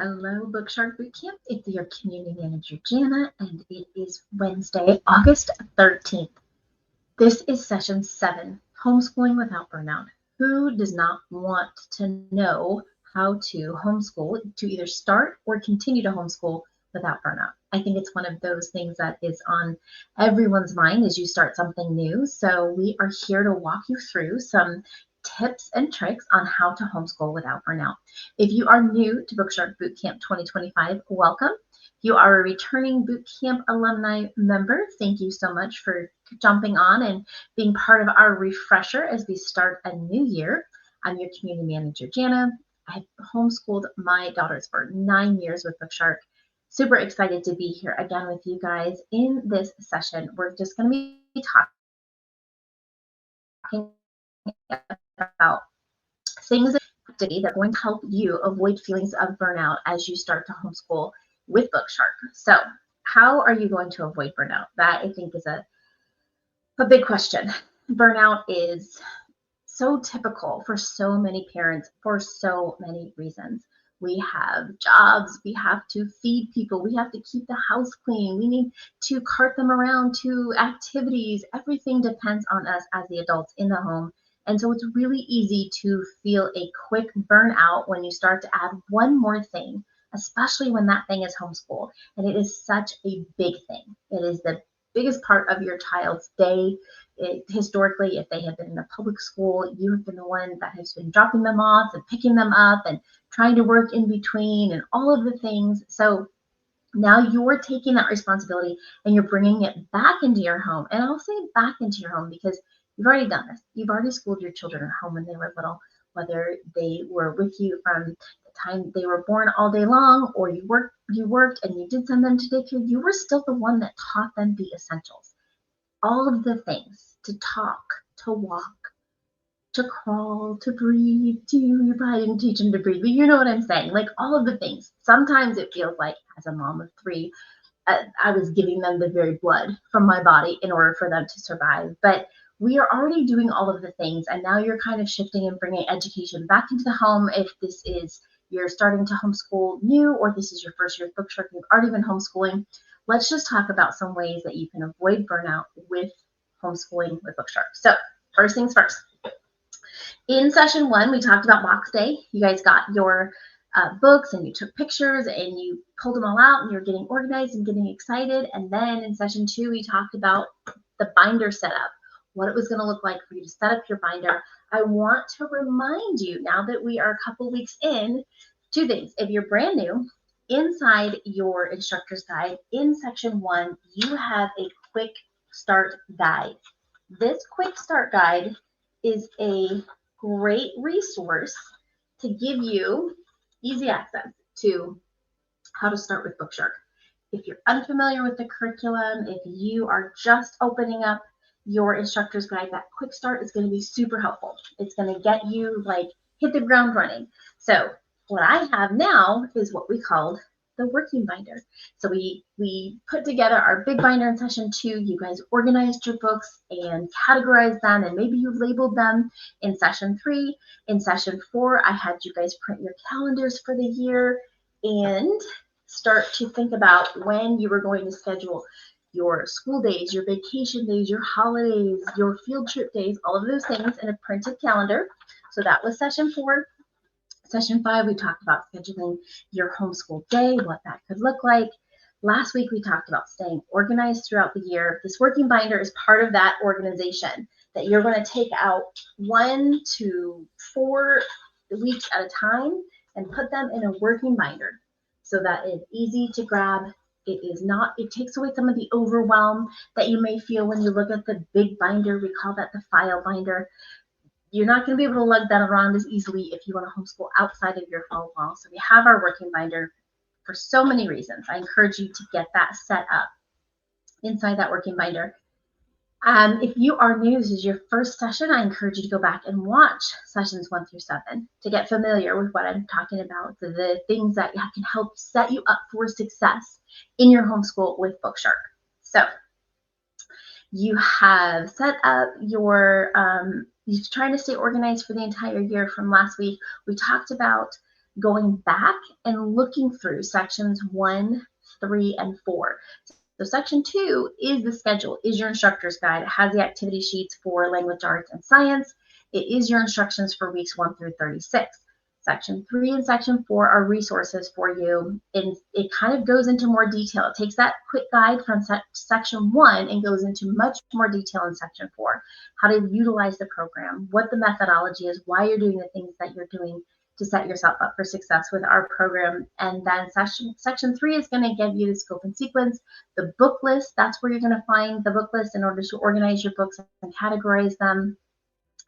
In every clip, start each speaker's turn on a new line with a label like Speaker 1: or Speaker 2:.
Speaker 1: Hello, BookShark BootCamp. It's your community manager, Jana, and it is Wednesday, August 13th. This is session 7, Homeschooling Without Burnout. Who does not want to know how to homeschool, to either start or continue to homeschool without burnout? I think it's one of those things that is on everyone's mind as you start something new. So we are here to walk you through some tips and tricks on how to homeschool without burnout. If you are new to BookShark Bootcamp 2025, welcome. If you are a returning Bootcamp alumni member, thank you so much for jumping on and being part of our refresher as we start a new year. I'm your community manager, Jana. I've homeschooled my daughters for 9 years with BookShark. Super excited to be here again with you guys in this session. We're just going to be talking about things that are going to help you avoid feelings of burnout as you start to homeschool with BookShark. So, how are you going to avoid burnout? That I think is a big question. Burnout is so typical for so many parents for so many reasons. We have jobs, we have to feed people, we have to keep the house clean, we need to cart them around to activities. Everything depends on us as the adults in the home. And so it's really easy to feel a quick burnout when you start to add one more thing, especially when that thing is homeschool. And it is such a big thing. It is the biggest part of your child's day. Historically, if they have been in a public school, you have been the one that has been dropping them off and picking them up and trying to work in between and all of the things. So now you're taking that responsibility and you're bringing it back into your home. And I'll say back into your home because you've already done this. You've already schooled your children at home when they were little, whether they were with you from the time they were born all day long, or you worked and you did send them to daycare. You were still the one that taught them the essentials, all of the things, to talk, to walk, to crawl, to breathe, you probably didn't teach them to breathe, but you know what I'm saying. Like all of the things. Sometimes it feels like, as a mom of three, I was giving them the very blood from my body in order for them to survive. But we are already doing all of the things, and now you're kind of shifting and bringing education back into the home. If this is you're starting to homeschool new, or this is your first year of BookShark, you've already been homeschooling. Let's just talk about some ways that you can avoid burnout with homeschooling with BookShark. So, first things first. In session 1, we talked about box day. You guys got your books and you took pictures and you pulled them all out and you're getting organized and getting excited. And then in session 2, we talked about the binder setup, what it was going to look like for you to set up your binder. I want to remind you, now that we are a couple weeks in, 2 things. If you're brand new, inside your instructor's guide in section 1, you have a quick start guide. This quick start guide is a great resource to give you easy access to how to start with BookShark. If you're unfamiliar with the curriculum, if you are just opening up your instructor's guide, that quick start is going to be super helpful. It's going to get you hit the ground running. So what I have now is what we called the working binder. So we put together our big binder in session 2. You guys organized your books and categorized them, and maybe you labeled them in session 3. In session 4, I had you guys print your calendars for the year and start to think about when you were going to schedule your school days, your vacation days, your holidays, your field trip days, all of those things in a printed calendar. So that was session 4. Session 5, we talked about scheduling your homeschool day, what that could look like. Last week, we talked about staying organized throughout the year. This working binder is part of that organization that you're going to take out 1 to 4 weeks at a time and put them in a working binder so that it's easy to grab. It takes away some of the overwhelm that you may feel when you look at the big binder. We call that the file binder. You're not going to be able to lug that around as easily if you want to homeschool outside of your home wall. So we have our working binder for so many reasons. I encourage you to get that set up inside that working binder. If you are new, this is your first session, I encourage you to go back and watch sessions 1 through 7 to get familiar with what I'm talking about, the things that can help set you up for success in your homeschool with BookShark. So you have set up you're trying to stay organized for the entire year. From last week, we talked about going back and looking through sections 1, 3, and 4. So section 2 is the schedule, is your instructor's guide. It has the activity sheets for language arts and science. It is your instructions for weeks 1 through 36. Section 3 and section 4 are resources for you, and it kind of goes into more detail. It takes that quick guide from section 1 and goes into much more detail in section 4. How to utilize the program, what the methodology is, why you're doing the things that you're doing to set yourself up for success with our program. And then section 3 is going to give you the scope and sequence, the book list. That's where you're going to find the book list in order to organize your books and categorize them.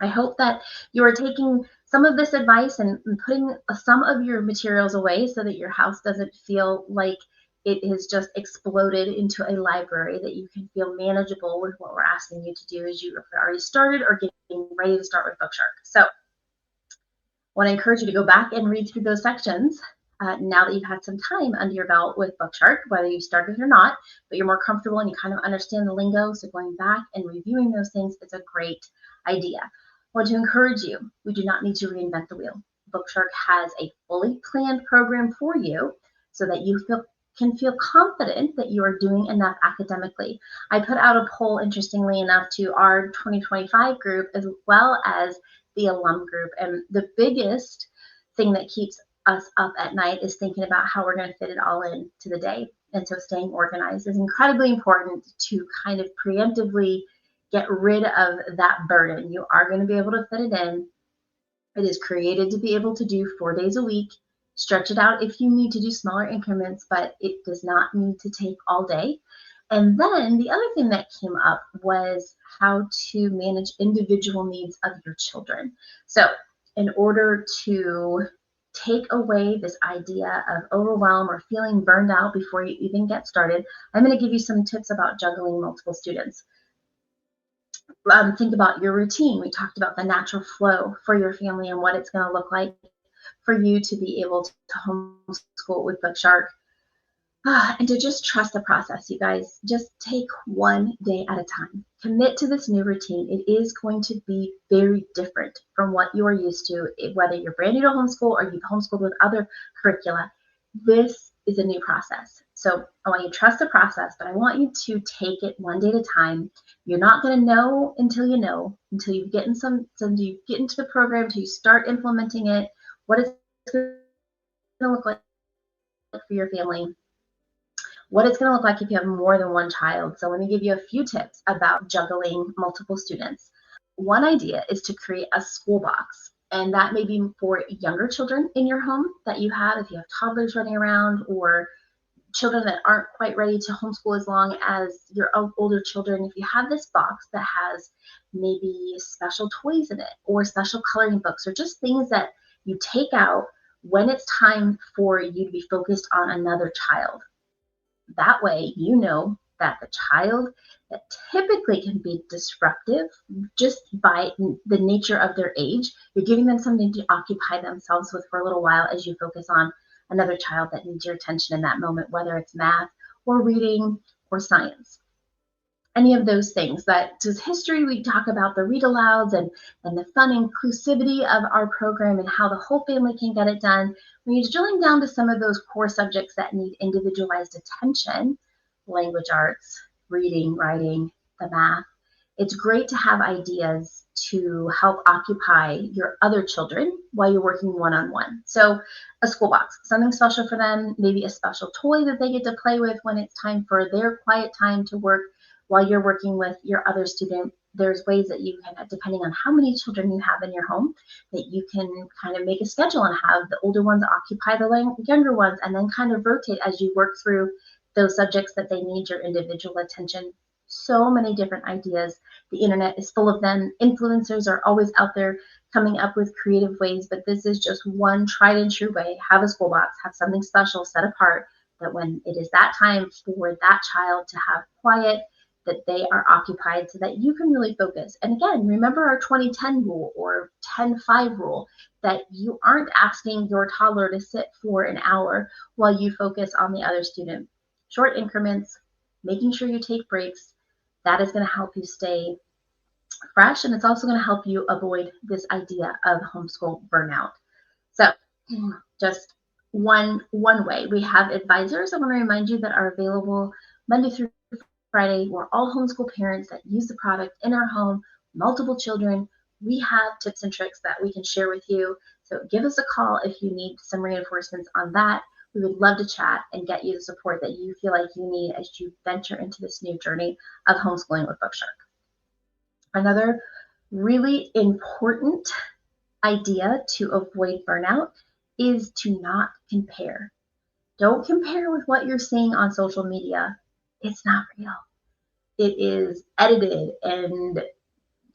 Speaker 1: I hope that you are taking some of this advice and putting some of your materials away so that your house doesn't feel like it has just exploded into a library, that you can feel manageable with what we're asking you to do as you have already started or getting ready to start with BookShark. So I want to encourage you to go back and read through those sections now that you've had some time under your belt with BookShark, whether you started or not, but you're more comfortable and you kind of understand the lingo. So going back and reviewing those things is a great idea. I want to encourage you, we do not need to reinvent the wheel. BookShark has a fully planned program for you so that you can feel confident that you are doing enough academically. I put out a poll, interestingly enough, to our 2025 group as well as the alum group. And the biggest thing that keeps us up at night is thinking about how we're going to fit it all in to the day. And so staying organized is incredibly important to kind of preemptively get rid of that burden. You are going to be able to fit it in. It is created to be able to do 4 days a week. Stretch it out if you need to do smaller increments, but it does not need to take all day. And then the other thing that came up was how to manage individual needs of your children. So in order to take away this idea of overwhelm or feeling burned out before you even get started, I'm going to give you some tips about juggling multiple students. Think about your routine. We talked about the natural flow for your family and what it's going to look like for you to be able to homeschool with BookShark. And to just trust the process, you guys. Just take one day at a time. Commit to this new routine. It is going to be very different from what you are used to, whether you're brand new to homeschool or you've homeschooled with other curricula. This is a new process. So I want you to trust the process, but I want you to take it one day at a time. You're not going to know, until you get into the program, until you start implementing it, what it's going to look like for your family, what it's going to look like if you have more than one child. So let me give you a few tips about juggling multiple students. One idea is to create a school box, and that may be for younger children in your home that you have, if you have toddlers running around or children that aren't quite ready to homeschool as long as your older children. If you have this box that has maybe special toys in it or special coloring books or just things that you take out when it's time for you to be focused on another child. That way, you know that the child that typically can be disruptive just by the nature of their age, you're giving them something to occupy themselves with for a little while as you focus on another child that needs your attention in that moment, whether it's math or reading or science. Any of those things. That just history, we talk about the read alouds and the fun inclusivity of our program and how the whole family can get it done. When you're drilling down to some of those core subjects that need individualized attention, language arts, reading, writing, the math, it's great to have ideas to help occupy your other children while you're working one-on-one. So a school box, something special for them, maybe a special toy that they get to play with when it's time for their quiet time to work while you're working with your other student. There's ways that you can, depending on how many children you have in your home, that you can kind of make a schedule and have the older ones occupy the younger ones, and then kind of rotate as you work through those subjects that they need your individual attention. So many different ideas. The internet is full of them. Influencers are always out there coming up with creative ways, but this is just one tried and true way. Have a school box, have something special set apart, that when it is that time for that child to have quiet, that they are occupied so that you can really focus. And again, remember our 20-10 rule or 10-5 rule, that you aren't asking your toddler to sit for an hour while you focus on the other student. Short increments, making sure you take breaks, that is going to help you stay fresh, and it's also going to help you avoid this idea of homeschool burnout. So just one way. We have advisors, I want to remind you, that are available Monday through Friday. We're all homeschool parents that use the product in our home, multiple children. We have tips and tricks that we can share with you. So give us a call if you need some reinforcements on that. We would love to chat and get you the support that you feel like you need as you venture into this new journey of homeschooling with BookShark. Another really important idea to avoid burnout is to not compare. Don't compare with what you're seeing on social media. It's not real. It is edited and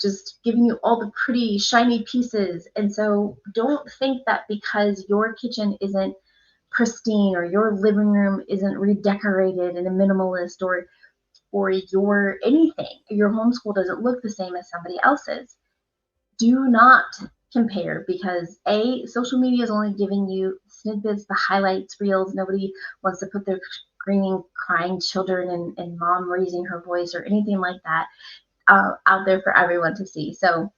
Speaker 1: just giving you all the pretty shiny pieces. And so don't think that because your kitchen isn't pristine or your living room isn't redecorated and a minimalist, or your anything, your homeschool doesn't look the same as somebody else's. Do not compare, because social media is only giving you snippets, the highlights, reels. Nobody wants to put their screaming, crying children and mom raising her voice or anything like that out there for everyone to see. So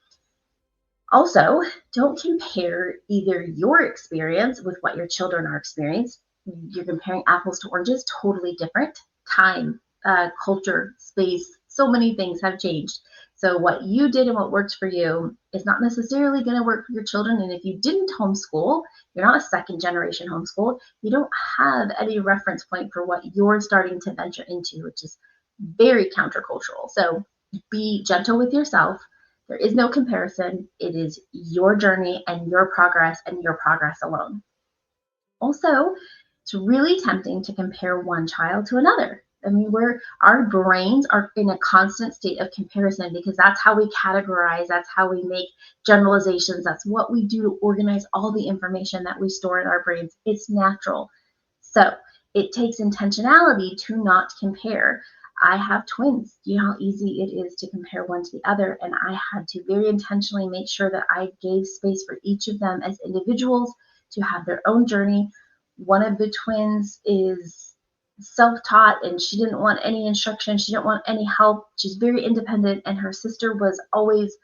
Speaker 1: also, don't compare either your experience with what your children are experiencing. You're comparing apples to oranges, totally different. Time, culture, space, so many things have changed. So what you did and what works for you is not necessarily going to work for your children. And if you didn't homeschool, you're not a second generation homeschool, you don't have any reference point for what you're starting to venture into, which is very countercultural. So be gentle with yourself. There is no comparison. It is your journey and your progress alone. Also, it's really tempting to compare one child to another. I mean, our brains are in a constant state of comparison because that's how we categorize, that's how we make generalizations, that's what we do to organize all the information that we store in our brains. It's natural. So it takes intentionality to not compare. I have twins. You know how easy it is to compare one to the other, and I had to very intentionally make sure that I gave space for each of them as individuals to have their own journey. One of the twins is self-taught and she didn't want any instruction. She didn't want any help. She's very independent, and her sister was always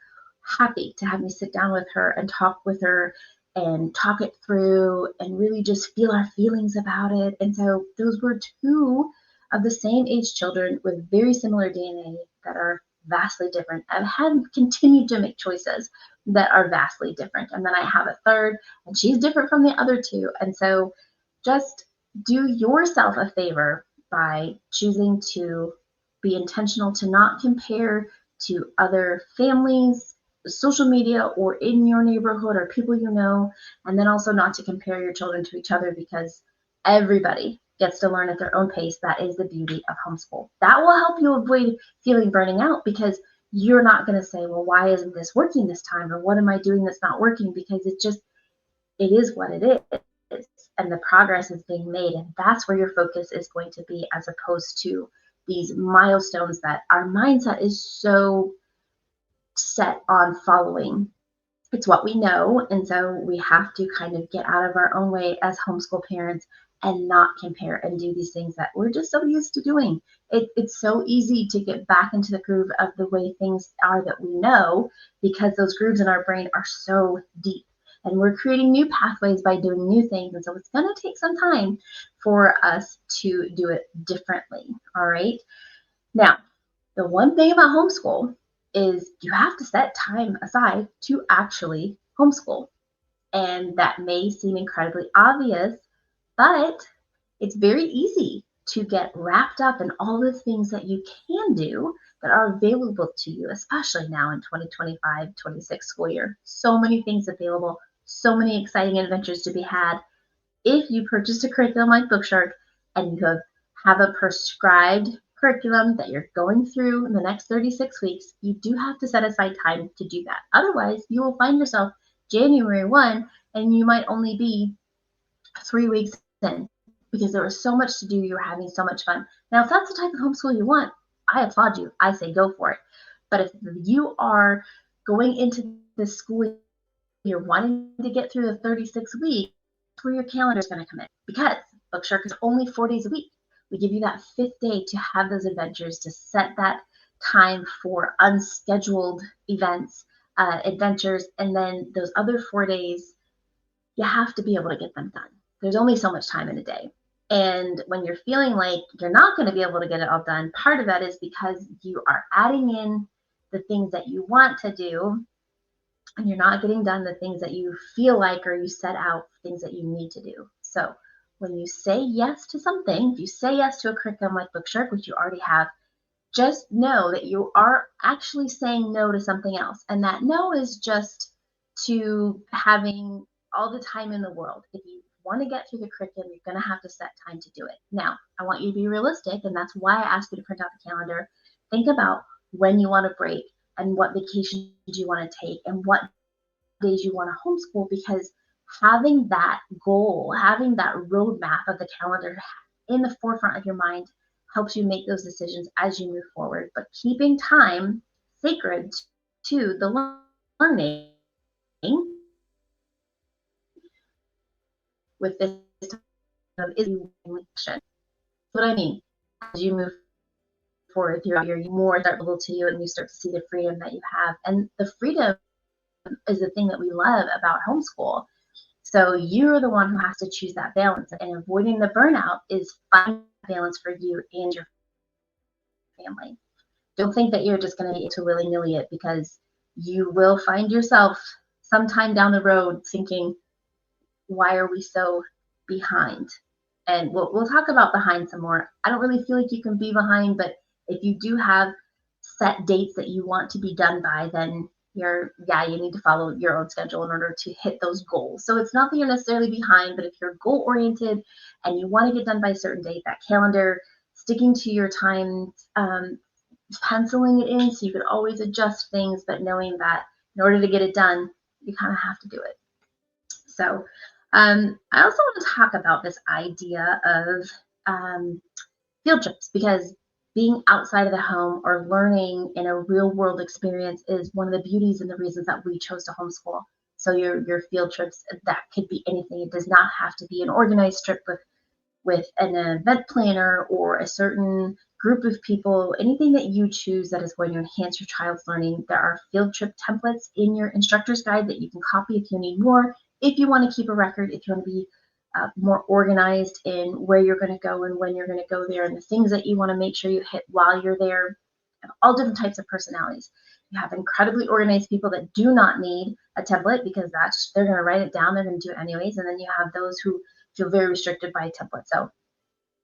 Speaker 1: happy to have me sit down with her and talk with her and talk it through and really just feel our feelings about it. And so those were two of the same age children with very similar DNA that are vastly different, and have continued to make choices that are vastly different. And then I have a third, and she's different from the other two. And so just do yourself a favor by choosing to be intentional to not compare to other families, social media, or in your neighborhood or people you know, and then also not to compare your children to each other, because everybody gets to learn at their own pace. That is the beauty of homeschool. That will help you avoid feeling burning out, because you're not going to say, well, why isn't this working this time? Or what am I doing that's not working? Because it is what it is. And the progress is being made. And that's where your focus is going to be, as opposed to these milestones that our mindset is so set on following. It's what we know. And so we have to kind of get out of our own way as homeschool parents and not compare and do these things that we're just so used to doing. It's so easy to get back into the groove of the way things are that we know, because those grooves in our brain are so deep. And we're creating new pathways by doing new things. And so it's going to take some time for us to do it differently. All right. Now, the one thing about homeschool is you have to set time aside to actually homeschool. And that may seem incredibly obvious, but it's very easy to get wrapped up in all the things that you can do that are available to you, especially now in 2025-26 school year. So many things available, so many exciting adventures to be had. If you purchase a curriculum like BookShark and you have a prescribed curriculum that you're going through in the next 36 weeks, you do have to set aside time to do that. Otherwise, you will find yourself January 1 and you might only be 3 weeks in, because there was so much to do. You were having so much fun. Now, if that's the type of homeschool you want, I applaud you. I say go for it. But if you are going into this school year wanting to get through the 36 weeks, where your calendar is going to come in, because BookShark is only 4 days a week. We give you that 5th day to have those adventures, to set that time for unscheduled events, adventures, and then those other 4 days you have to be able to get them done. There's only so much time in a day. And when you're feeling like you're not going to be able to get it all done, part of that is because you are adding in the things that you want to do, and you're not getting done the things that you feel like, or you set out things that you need to do. So when you say yes to something, if you say yes to a curriculum like BookShark, which you already have, just know that you are actually saying no to something else. And that no is just to having all the time in the world. If you want to get through the curriculum, you're going to have to set time to do it. Now, I want you to be realistic, and that's why I asked you to print out the calendar. Think about when you want to break and what vacations you want to take and what days you want to homeschool, because having that goal, having that roadmap of the calendar in the forefront of your mind helps you make those decisions as you move forward. But keeping time sacred to the learning with this is what I mean. As you move forward throughout your more start level to you, and you start to see the freedom that you have. And the freedom is the thing that we love about homeschool. So you're the one who has to choose that balance, and avoiding the burnout is finding balance for you and your family. Don't think that you're just going to be able to willy-nilly it, because you will find yourself sometime down the road thinking, why are we so behind? And we'll talk about behind some more. I don't really feel like you can be behind, but if you do have set dates that you want to be done by, then you need to follow your own schedule in order to hit those goals. So it's not that you're necessarily behind, but if you're goal oriented and you want to get done by a certain date, that calendar, sticking to your time, penciling it in so you could always adjust things, but knowing that in order to get it done, you kind of have to do it. So I also want to talk about this idea of field trips, because being outside of the home or learning in a real world experience is one of the beauties and the reasons that we chose to homeschool. So your field trips, that could be anything. It does not have to be an organized trip with an event planner or a certain group of people. Anything that you choose that is going to enhance your child's learning. There are field trip templates in your instructor's guide that you can copy if you need more, if you want to keep a record, if you want to be more organized in where you're going to go and when you're going to go there, and the things that you want to make sure you hit while you're there. All different types of personalities. You have incredibly organized people that do not need a template, because they're going to write it down, they're going to do it anyways. And then you have those who feel very restricted by a template. So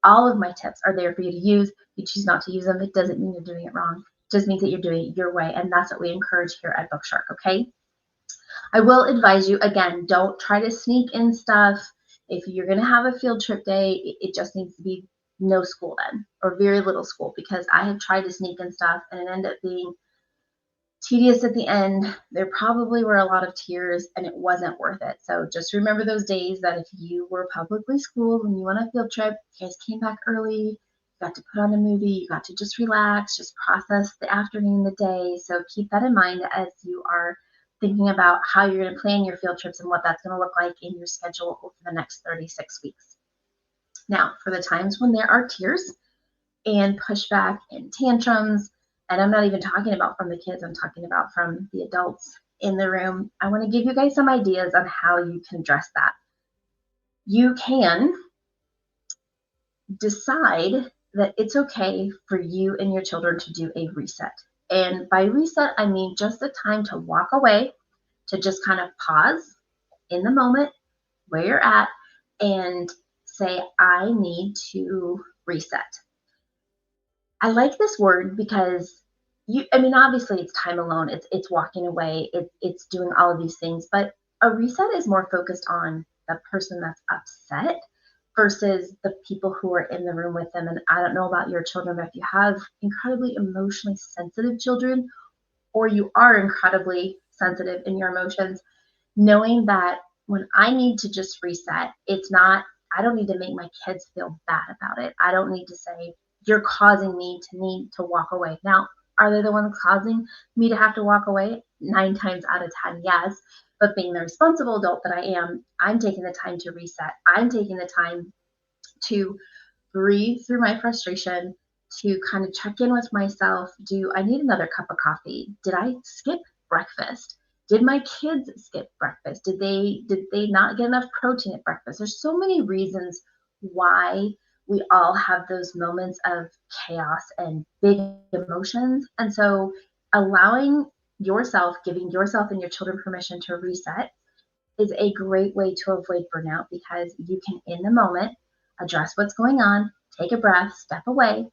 Speaker 1: all of my tips are there for you to use. You choose not to use them, it doesn't mean you're doing it wrong. It just means that you're doing it your way, and that's what we encourage here at BookShark, okay? I will advise you, again, don't try to sneak in stuff. If you're going to have a field trip day, it just needs to be no school then, or very little school, because I have tried to sneak in stuff and it ended up being tedious at the end. There probably were a lot of tears, and it wasn't worth it. So just remember those days that if you were publicly schooled when you went on a field trip, you guys came back early, you got to put on a movie, you got to just relax, just process the afternoon, the day. So keep that in mind as you are thinking about how you're going to plan your field trips and what that's going to look like in your schedule over the next 36 weeks. Now, for the times when there are tears and pushback and tantrums, and I'm not even talking about from the kids, I'm talking about from the adults in the room, I want to give you guys some ideas on how you can address that. You can decide that it's okay for you and your children to do a reset. And by reset, I mean just a time to walk away, to just kind of pause in the moment where you're at and say, I need to reset. I like this word because obviously it's time alone, it's walking away, it's doing all of these things, but a reset is more focused on the person that's upset versus the people who are in the room with them. And I don't know about your children, but if you have incredibly emotionally sensitive children, or you are incredibly sensitive in your emotions, knowing that when I need to just reset, I don't need to make my kids feel bad about it. I don't need to say, you're causing me to need to walk away. Now, are they the ones causing me to have to walk away? 9 times out of 10, yes. But being the responsible adult that I am, I'm taking the time to reset. I'm taking the time to breathe through my frustration, to kind of check in with myself. Do I need another cup of coffee? Did I skip breakfast? Did my kids skip breakfast? Did they not get enough protein at breakfast? There's so many reasons why we all have those moments of chaos and big emotions. And so allowing yourself, giving yourself and your children permission to reset is a great way to avoid burnout, because you can, in the moment, address what's going on, take a breath, step away,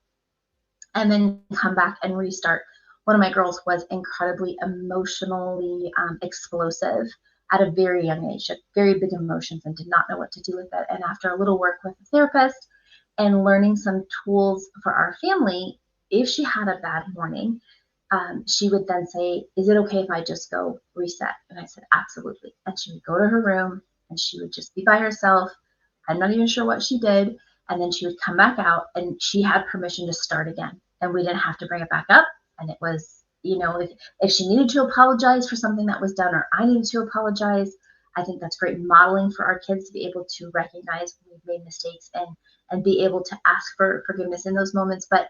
Speaker 1: and then come back and restart. One of my girls was incredibly emotionally explosive at a very young age, had very big emotions and did not know what to do with it. And after a little work with a therapist and learning some tools for our family, if she had a bad morning, she would then say, is it okay if I just go reset? And I said, absolutely. And she would go to her room and she would just be by herself. I'm not even sure what she did. And then she would come back out and she had permission to start again. And we didn't have to bring it back up. And it was, if she needed to apologize for something that was done, or I needed to apologize, I think that's great modeling for our kids to be able to recognize when we've made mistakes and be able to ask for forgiveness in those moments. But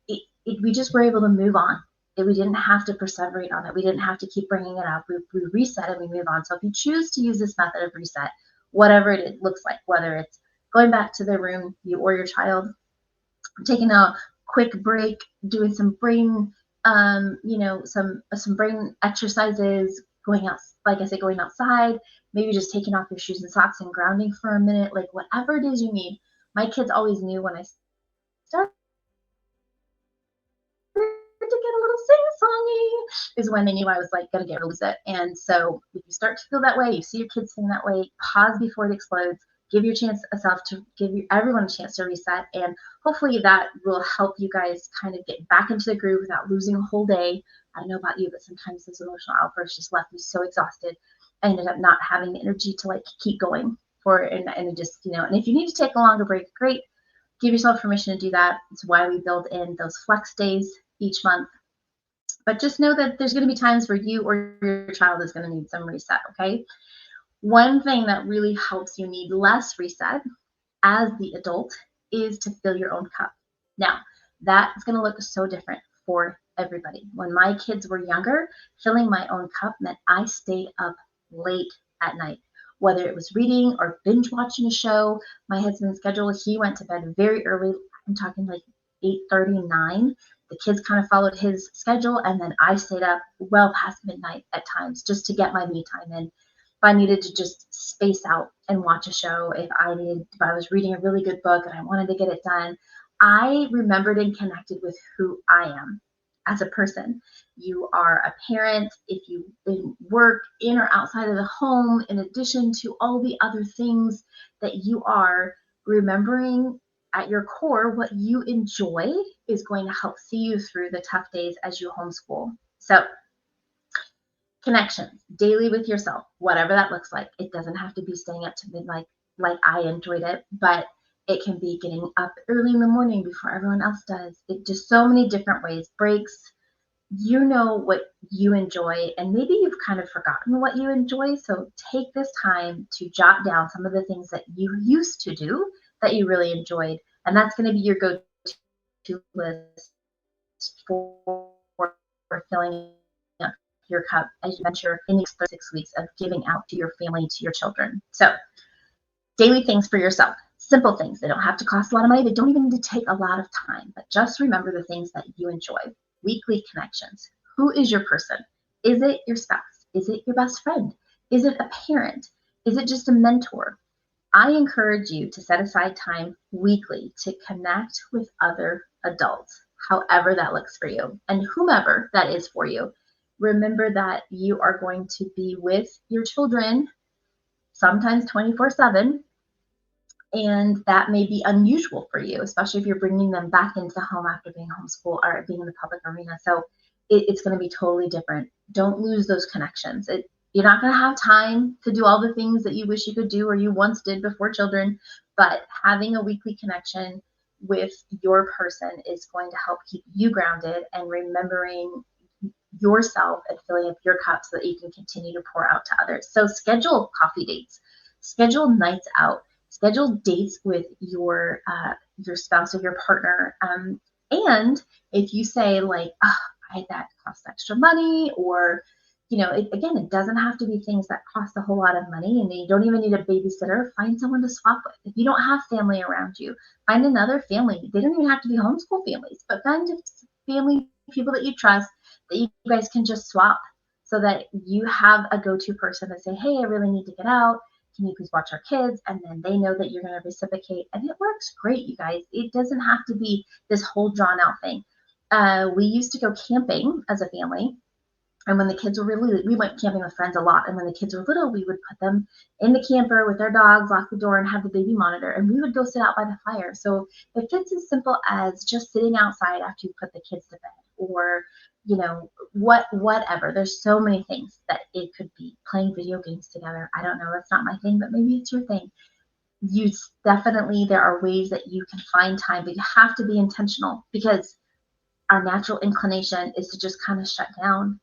Speaker 1: we just were able to move on. We didn't have to perseverate on it. We didn't have to keep bringing it up. We reset and we move on. So if you choose to use this method of reset, whatever it looks like, whether it's going back to the room, you or your child, taking a quick break, doing some brain, some brain exercises, going out, like I said, going outside, maybe just taking off your shoes and socks and grounding for a minute, like whatever it is you need. My kids always knew when I started to get a little sing-songy is when they knew I was like going to get release it. And so if you start to feel that way, you see your kids sing that way, pause before it explodes, give everyone a chance to reset. And hopefully that will help you guys kind of get back into the groove without losing a whole day. I don't know about you, but sometimes those emotional outbursts just left me so exhausted. I ended up not having the energy to like keep going for it. And it just, and if you need to take a longer break, great. Give yourself permission to do that. It's why we build in those flex days each month. But just know that there's going to be times where you or your child is going to need some reset, okay? One thing that really helps you need less reset as the adult is to fill your own cup. Now, that's going to look so different for everybody. When my kids were younger, filling my own cup meant I stayed up late at night, whether it was reading or binge watching a show. My husband's schedule, he went to bed very early. I'm talking like 8:30, 9. The kids kind of followed his schedule, and then I stayed up well past midnight at times just to get my me time in. If I needed to just space out and watch a show, if I was reading a really good book and I wanted to get it done, I remembered and connected with who I am as a person. You are a parent. If you work in or outside of the home, in addition to all the other things that you are, remembering at your core what you enjoy is going to help see you through the tough days as you homeschool. So connections daily with yourself, whatever that looks like. It doesn't have to be staying up to midnight like I enjoyed it, but it can be getting up early in the morning before everyone else does. It just so many different ways. Breaks, you know what you enjoy, and maybe you've kind of forgotten what you enjoy. So take this time to jot down some of the things that you used to do that you really enjoyed, and that's going to be your go-to list for filling up your cup as you venture in these 6 weeks of giving out to your family, to your children. So daily things for yourself, simple things. They don't have to cost a lot of money. They don't even need to take a lot of time, but just remember the things that you enjoy. Weekly connections. Who is your person? Is it your spouse? Is it your best friend? Is it a parent? Is it just a mentor? I encourage you to set aside time weekly to connect with other adults, however that looks for you, and whomever that is for you. Remember that you are going to be with your children sometimes 24/7, and that may be unusual for you, especially if you're bringing them back into the home after being homeschooled or being in the public arena. So it's going to be totally different. Don't lose those connections. You're not going to have time to do all the things that you wish you could do or you once did before children, but having a weekly connection with your person is going to help keep you grounded and remembering yourself and filling up your cup so that you can continue to pour out to others. So schedule coffee dates, schedule nights out, schedule dates with your spouse or your partner. And if you say like, oh, that costs extra money, or again, it doesn't have to be things that cost a whole lot of money, and you don't even need a babysitter. Find someone to swap with. If you don't have family around you, find another family. They don't even have to be homeschool families, but find family, people that you trust, that you guys can just swap, so that you have a go-to person to say, hey, I really need to get out. Can you please watch our kids? And then they know that you're going to reciprocate. And it works great, you guys. It doesn't have to be this whole drawn out thing. We used to go camping as a family. And when the kids were really, we went camping with friends a lot. And when the kids were little, we would put them in the camper with their dogs, lock the door, and have the baby monitor. And we would go sit out by the fire. So if it's as simple as just sitting outside after you put the kids to bed, or whatever. There's so many things that it could be. Playing video games together. I don't know. That's not my thing, but maybe it's your thing. Definitely, there are ways that you can find time, but you have to be intentional, because our natural inclination is to just kind of shut down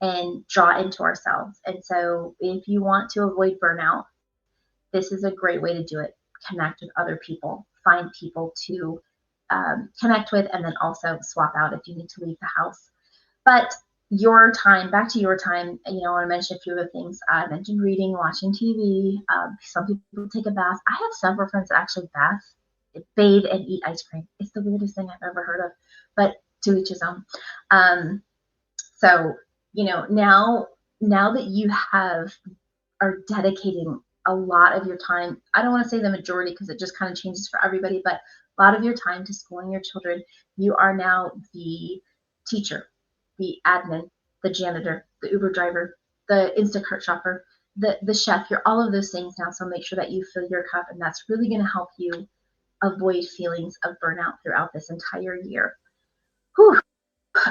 Speaker 1: and draw into ourselves. And so if you want to avoid burnout, this is a great way to do it. Connect with other people, find people to connect with, and then also swap out if you need to leave the house. But your time, back to your time, I want to mention a few of the things. I mentioned reading, watching TV. Some people take a bath. I have several friends that actually bathe and eat ice cream. It's the weirdest thing I've ever heard of, but to each his own. So, now that you are dedicating a lot of your time, I don't want to say the majority because it just kind of changes for everybody, but a lot of your time to schooling your children, you are now the teacher, the admin, the janitor, the Uber driver, the Instacart shopper, the chef. You're all of those things now. So make sure that you fill your cup, and that's really going to help you avoid feelings of burnout throughout this entire year. Whew.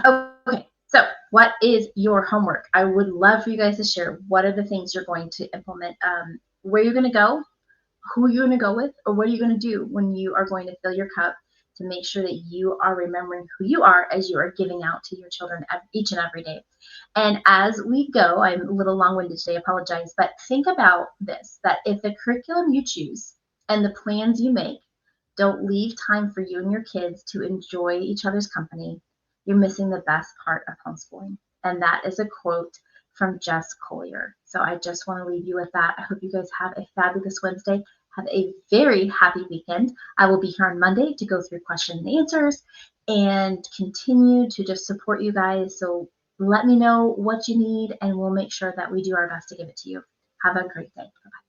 Speaker 1: Okay, so what is your homework? I would love for you guys to share. What are the things you're going to implement? Where you're going to go, who you're going to go with, or what are you going to do when you are going to fill your cup, to make sure that you are remembering who you are as you are giving out to your children each and every day. And as we go, I'm a little long-winded today, I apologize, but think about this, that if the curriculum you choose and the plans you make don't leave time for you and your kids to enjoy each other's company, you're missing the best part of homeschooling. And that is a quote from Jess Collier. So I just want to leave you with that. I hope you guys have a fabulous Wednesday. Have a very happy weekend. I will be here on Monday to go through question and answers and continue to just support you guys. So let me know what you need, and we'll make sure that we do our best to give it to you. Have a great day. Bye-bye.